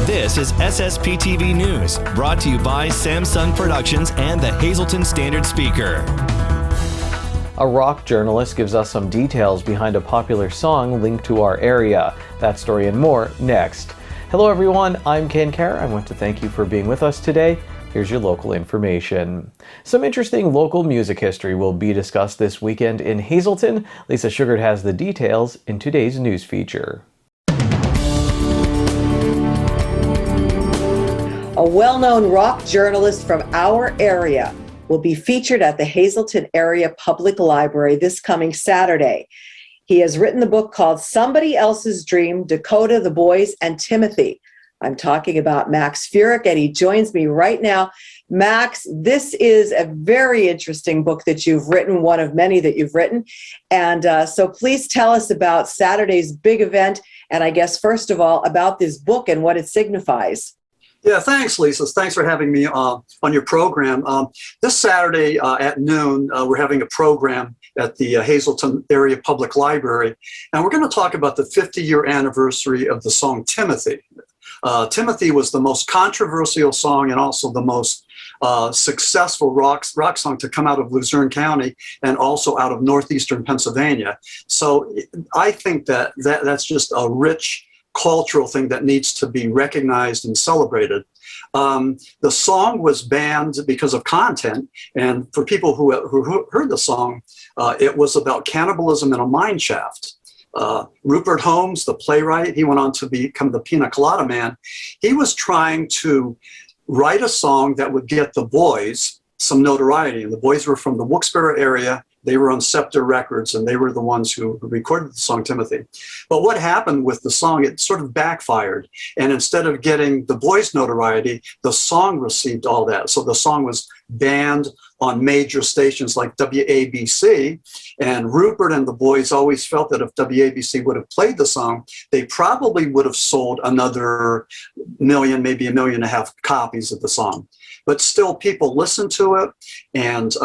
This is SSPTV News, brought to you by Samsung Productions and the Hazleton Standard Speaker. A rock journalist gives us some details behind a popular song linked to our area. That story and more next. Hello everyone, I'm Ken Kerr. I want to thank you for being with us today. Here's your local information. Some interesting local music history will be discussed this weekend in Hazleton. Lisa Sugart has the details in today's news feature. A well-known rock journalist from our area will be featured at the Hazleton Area Public Library this coming Saturday. He has written the book called Somebody Else's Dream, Dakota, the Boys, and Timothy. I'm talking about Max Furyk, and he joins me right now. Max, this is a very interesting book that you've written, one of many that you've written. And so please tell us about Saturday's big event, and I guess, first of all, about this book and what it signifies. Yeah, thanks, Lisa. Thanks for having me on your program. This Saturday at noon, we're having a program at the Hazleton Area Public Library, and we're going to talk about the 50-year anniversary of the song Timothy. Timothy was the most controversial song and also the most successful rock song to come out of Luzerne County and also out of northeastern Pennsylvania. So I think that's just a rich cultural thing that needs to be recognized and celebrated. The song was banned because of content, and for people who heard the song, it was about cannibalism in a mine shaft. Rupert Holmes, the playwright, he went on to become the Pina Colada Man. He was trying to write a song that would get the Boys some notoriety, and the Boys were from the Wilkes-Barre area. They were on Scepter Records, and they were the ones who recorded the song Timothy. But what happened with the song, it sort of backfired. And instead of getting the Boys notoriety, the song received all that. So the song was banned on major stations like WABC. And Rupert and the Boys always felt that if WABC would have played the song, they probably would have sold another million, maybe 1.5 million copies of the song. But still, people listened to it. And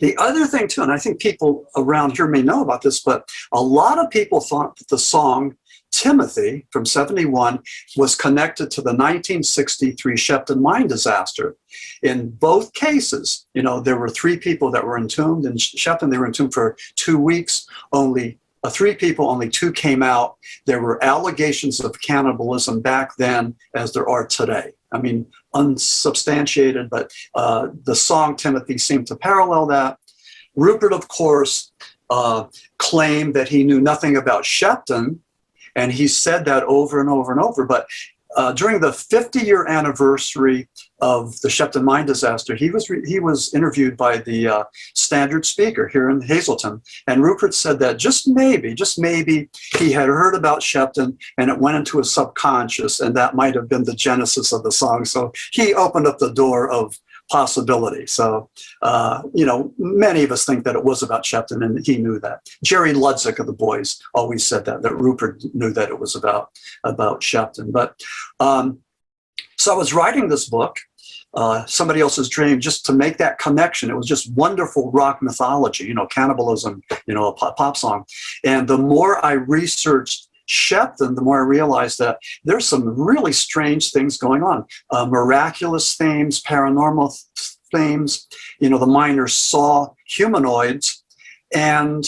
the other thing, too, and I think people around here may know about this, but a lot of people thought that the song Timothy from '71 was connected to the 1963 Shepton mine disaster. In both cases, there were 3 people that were entombed. In Shepton, they were entombed for 2 weeks. Only 3 people, only 2 came out. There were allegations of cannibalism back then as there are today. I mean, unsubstantiated, but the song Timothy seemed to parallel that. Rupert, of course, claimed that he knew nothing about Shepton, and he said that over and over and over. But during the 50-year anniversary of the Shepton mine disaster, he was interviewed by the Standard Speaker here in Hazleton, and Rupert said that just maybe, he had heard about Shepton, and it went into his subconscious, and that might have been the genesis of the song. So he opened up the door of possibility. So, many of us think that it was about Shepton, and he knew that. Jerry Ludzik of the Boys always said that Rupert knew that it was about Shepton. But so I was writing this book, Somebody Else's Dream, just to make that connection. It was just wonderful rock mythology, cannibalism, a pop song. And the more I researched Shepton, the more I realized that there's some really strange things going on. Miraculous themes, paranormal themes. The miners saw humanoids. And,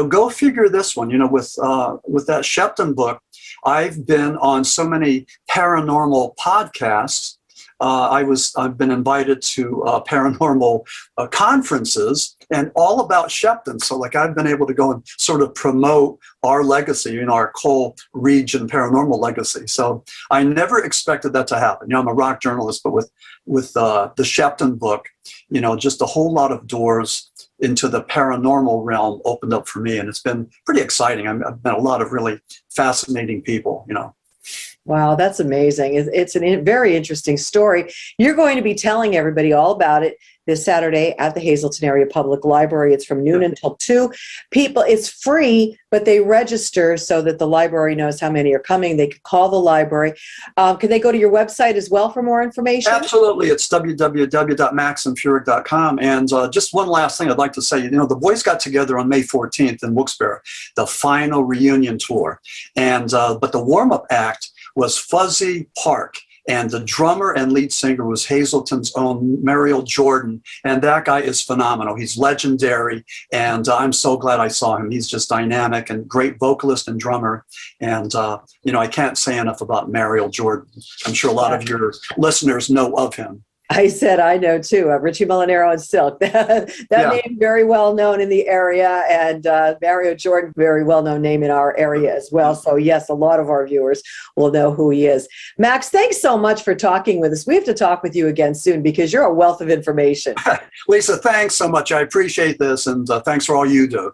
go figure this one, with that Shepton book, I've been on so many paranormal podcasts. I've been invited to paranormal conferences, and all about Shepton. So I've been able to go and sort of promote our legacy, our coal region paranormal legacy. So I never expected that to happen. I'm a rock journalist, but with the Shepton book, just a whole lot of doors into the paranormal realm opened up for me. And it's been pretty exciting. I've met a lot of really fascinating people, Wow, that's amazing. It's a very interesting story. You're going to be telling everybody all about it this Saturday at the Hazleton Area Public Library. It's from noon until 2. It's free, but they register so that the library knows how many are coming. They can call the library. Can they go to your website as well for more information? Absolutely. It's www.maximfuhrig.com. And just one last thing I'd like to say, the boys got together on May 14th in Wilkes-Barre, the final reunion tour. And but the warm-up act was Fuzzy Park. And the drummer and lead singer was Hazleton's own Mariel Jordan. And that guy is phenomenal. He's legendary. And I'm so glad I saw him. He's just dynamic and great vocalist and drummer. And, I can't say enough about Mariel Jordan. I'm sure a lot of your listeners know of him. I said I know too. Richie Molinaro and Silk. That name very well known in the area, and Mario Jordan, very well known name in our area as well. So yes, a lot of our viewers will know who he is. Max, thanks so much for talking with us. We have to talk with you again soon because you're a wealth of information. Lisa, thanks so much. I appreciate this, and thanks for all you do.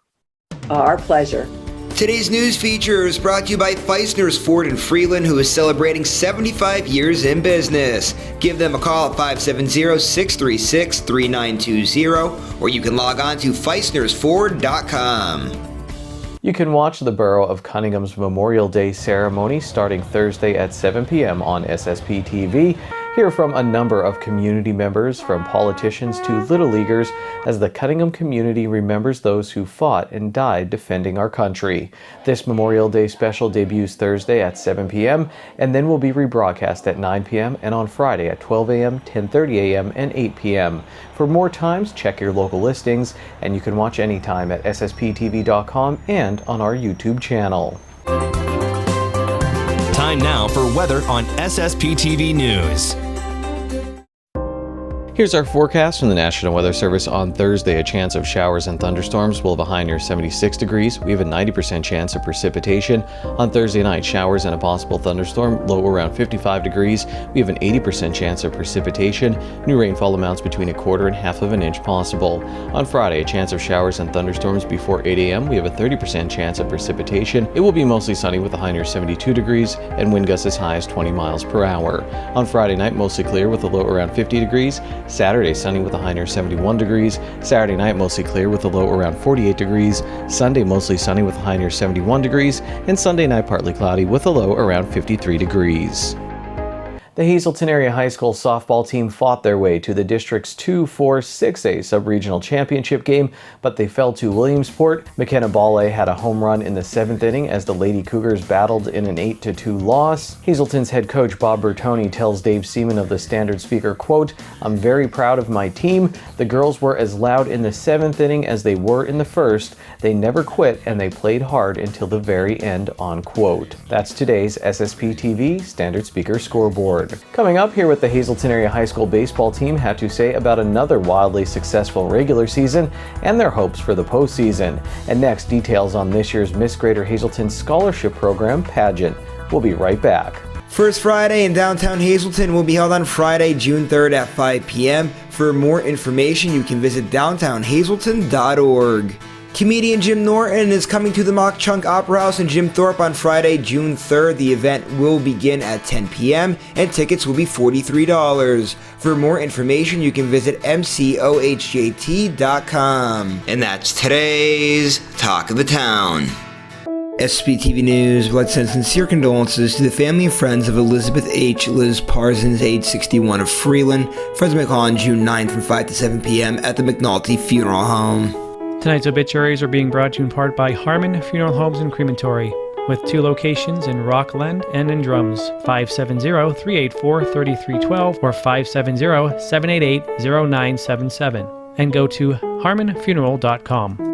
Our pleasure. Today's news feature is brought to you by Feisner's Ford in Freeland, who is celebrating 75 years in business. Give them a call at 570-636-3920, or you can log on to feisnersford.com. You can watch the Borough of Cunningham's Memorial Day ceremony starting Thursday at 7 p.m. on SSPTV. Hear from a number of community members, from politicians to Little Leaguers, as the Cunningham community remembers those who fought and died defending our country. This Memorial Day special debuts Thursday at 7 p.m. and then will be rebroadcast at 9 p.m. and on Friday at 12 a.m., 10:30 a.m., and 8 p.m. For more times, check your local listings, and you can watch anytime at ssptv.com and on our YouTube channel. Time now for weather on SSPTV News. Here's our forecast from the National Weather Service on Thursday. A chance of showers and thunderstorms. We'll have a high near 76 degrees. We have a 90% chance of precipitation. On Thursday night, showers and a possible thunderstorm. Low around 55 degrees. We have an 80% chance of precipitation. New rainfall amounts between 1/4 and 1/2 inch possible. On Friday, a chance of showers and thunderstorms before 8 a.m. We have a 30% chance of precipitation. It will be mostly sunny with a high near 72 degrees and wind gusts as high as 20 miles per hour. On Friday night, mostly clear with a low around 50 degrees. Saturday, sunny with a high near 71 degrees. Saturday night, mostly clear with a low around 48 degrees. Sunday, mostly sunny with a high near 71 degrees. And Sunday night, partly cloudy with a low around 53 degrees. The Hazleton Area High School softball team fought their way to the district's 2-4-6A sub-regional championship game, but they fell to Williamsport. McKenna Bale had a home run in the 7th inning as the Lady Cougars battled in an 8-2 loss. Hazleton's head coach Bob Bertoni tells Dave Seaman of the Standard Speaker, quote, "I'm very proud of my team. The girls were as loud in the 7th inning as they were in the 1st. They never quit and they played hard until the very end," unquote. That's today's SSPTV Standard Speaker scoreboard. Coming up, here what the Hazleton Area High School baseball team had to say about another wildly successful regular season and their hopes for the postseason. And next, details on this year's Miss Greater Hazleton Scholarship Program pageant. We'll be right back. First Friday in downtown Hazleton will be held on Friday, June 3rd at 5 p.m. For more information, you can visit downtownhazleton.org. Comedian Jim Norton is coming to the Mock Chunk Opera House in Jim Thorpe on Friday, June 3rd. The event will begin at 10 p.m. and tickets will be $43. For more information, you can visit mcohjt.com. And that's today's Talk of the Town. SSPTV News would like to send sincere condolences to the family and friends of Elizabeth H. Liz Parsons, age 61, of Freeland. Friends may call on June 9th from 5 to 7 p.m. at the McNulty Funeral Home. Tonight's obituaries are being brought to you in part by Harmon Funeral Homes and Crematory, with 2 locations in Rockland and in Drums, 570-384-3312 or 570-788-0977, and go to harmonfuneral.com.